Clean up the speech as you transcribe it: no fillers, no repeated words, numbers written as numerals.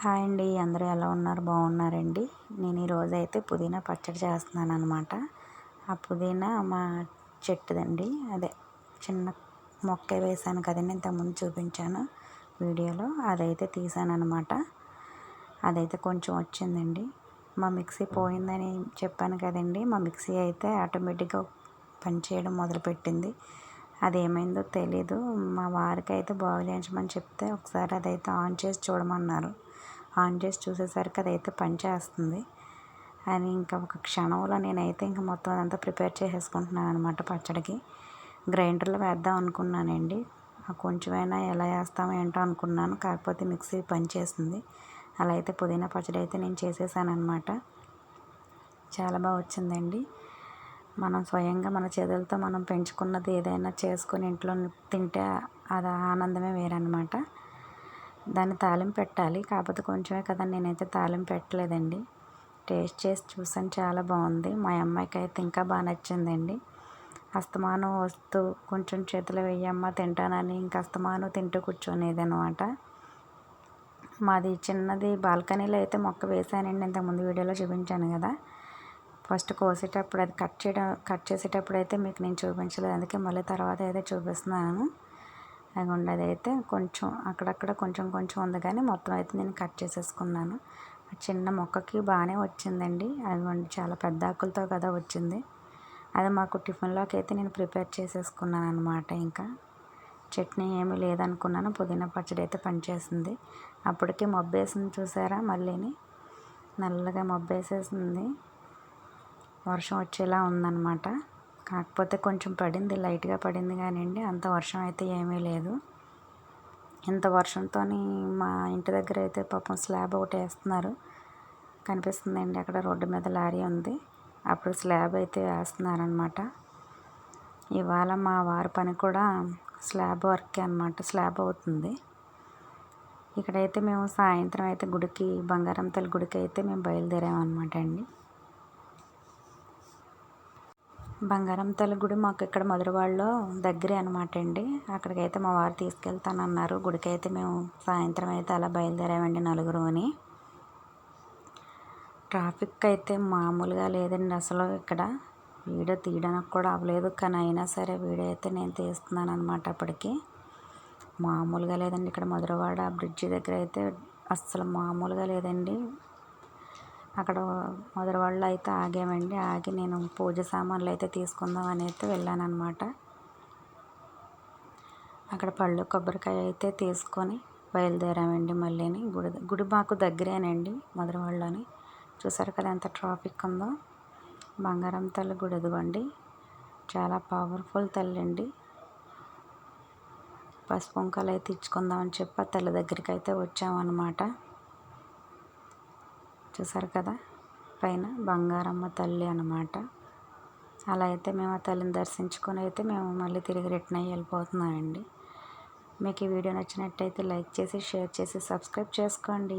Hi అండి, అందరూ ఎలా ఉన్నారు? బాగున్నారండి. నేను ఈరోజు అయితే పుదీనా పచ్చడి చేస్తున్నాను అనమాట. ఆ పుదీనా మా చెట్టుదండి. అదే చిన్న మొక్క వేసాను కదండి, ఇంతకుముందు చూపించాను వీడియోలో. అదైతే తీసాను అనమాట. అదైతే కొంచెం వచ్చిందండి. మా మిక్సీ పోయిందని చెప్పాను కదండి. మా మిక్సీ అయితే ఆటోమేటిక్గా పనిచేయడం మొదలుపెట్టింది. అదేమైందో తెలీదు. మా వారికి అయితే బాగు చేయించమని చెప్తే ఒకసారి అదైతే ఆన్ చేసి చూడమన్నారు. ఆన్ చేసి చూసేసరికి అదైతే పనిచేస్తుంది అని ఇంకా ఒక క్షణంలో నేనైతే ఇంకా మొత్తం అదంతా ప్రిపేర్ చేసేసుకుంటున్నాను అనమాట. పచ్చడికి గ్రైండర్లో వేద్దాం అనుకున్నానండి. కొంచెమైనా ఎలా వేస్తామో ఏంటో అనుకున్నాను, కాకపోతే మిక్సీ పనిచేస్తుంది. అలా అయితే పుదీనా పచ్చడి అయితే నేను చేసేసాను అనమాట. చాలా బాగా వచ్చిందండి. మనం స్వయంగా మన చేతులతో మనం పెంచుకున్నది ఏదైనా చేసుకొని ఇంట్లో తింటే అది ఆనందమే వేరనమాట. దాన్ని తాలింపు పెట్టాలి, కాకపోతే కొంచెమే కదా, నేనైతే తాలింపు పెట్టలేదండి. టేస్ట్ చేసి చూసాను, చాలా బాగుంది. మా అమ్మాయికి అయితే ఇంకా బాగా నచ్చిందండి. అస్తమానం వస్తూ కొంచెం చేతిలో వెయ్యమ్మ తింటానని ఇంకా అస్తమానం తింటూ కూర్చొనేది అనమాట. మాది చిన్నది బాల్కనీలో అయితే మొక్క వేసానండి, ఇంతకుముందు వీడియోలో చూపించాను కదా. ఫస్ట్ కోసేటప్పుడు అది కట్ చేసేటప్పుడు అయితే మీకు నేను చూపించలేదు, అందుకే మళ్ళీ తర్వాత అయితే చూపిస్తున్నాను. అదిగోండి, అదైతే కొంచెం అక్కడక్కడ కొంచెం కొంచెం ఉంది, కానీ మొత్తం అయితే నేను కట్ చేసేసుకున్నాను. చిన్న మొక్కకి బాగానే వచ్చిందండి. అదిగోండి, చాలా పెద్ద ఆకులతో కదా వచ్చింది. అది మాకు టిఫిన్లోకి అయితే నేను ప్రిపేర్ చేసేసుకున్నాను అనమాట. ఇంకా చట్నీ ఏమీ లేదనుకున్నాను, పుదీనా పచ్చడి అయితే పనిచేసింది. అప్పటికి మబ్బేసింది చూసారా, మళ్ళీని నల్లగా మబ్బేసేసింది. వర్షం వచ్చేలా ఉందన్నమాట. కాకపోతే కొంచెం పడింది, లైట్గా పడింది కానివ్వండి, అంత వర్షం అయితే ఏమీ లేదు. ఇంత వర్షంతో మా ఇంటి దగ్గర అయితే పాపం స్లాబ్ ఒకటి వేస్తున్నారు కనిపిస్తుందండి. అక్కడ రోడ్డు మీద లారీ ఉంది, అప్పుడు స్లాబ్ అయితే వేస్తున్నారనమాట. ఇవాళ మా వారి పని కూడా స్లాబ్ వర్కే అనమాట, స్లాబ్ అవుతుంది. ఇక్కడైతే మేము సాయంత్రం అయితే గుడికి, బంగారం తల్లి గుడికి అయితే మేము బయలుదేరామన్నమాట అండి. బంగారం తల్లి గుడి మాకు ఇక్కడ మధురవాడలో దగ్గరే అనమాట అండి. అక్కడికైతే మా వారు తీసుకెళ్తానన్నారు. గుడికి అయితే మేము సాయంత్రం అయితే అలా బయలుదేరామండి నలుగురుని. ట్రాఫిక్ అయితే మామూలుగా లేదండి అసలు. ఇక్కడ వీడియో తీయడానికి కూడా అవ్వలేదు, కానీ అయినా సరే వీడియో అయితే నేను తీస్తున్నాను అనమాట. అప్పటికి మామూలుగా లేదండి. ఇక్కడ మధురవాడ బ్రిడ్జి దగ్గర అయితే అస్సలు మామూలుగా లేదండి. అక్కడ మధురవాడలో అయితే ఆగామండి. ఆగి నేను పూజ సామాన్లు అయితే తీసుకుందాం అని అయితే వెళ్ళాను అనమాట. అక్కడ పళ్ళు కొబ్బరికాయ అయితే తీసుకొని బయలుదేరామండి. మళ్ళీని గుడి మాకు దగ్గరేనండి మధురవాడలోని. చూసారు కదా ఎంత ట్రాఫిక్ ఉందో. బంగారం తల్లి గుడి ఎదుగండి, చాలా పవర్ఫుల్ తల్లి అండి. పసుపు కుంకాలు అయితే ఇచ్చుకుందామని చెప్పి ఆ తల్లి దగ్గరికి అయితే వచ్చామన్నమాట. చూసారు కదా, పైన బంగారమ్మ తల్లి అన్నమాట. అలా అయితే మేము ఆ తల్లిని దర్శించుకొని అయితే మేము మళ్ళీ తిరిగి రిటర్న్ అయ్యి వెళ్ళిపోతున్నామండి. మీకు ఈ వీడియో నచ్చినట్టయితే లైక్ చేసి, షేర్ చేసి, సబ్స్క్రైబ్ చేసుకోండి.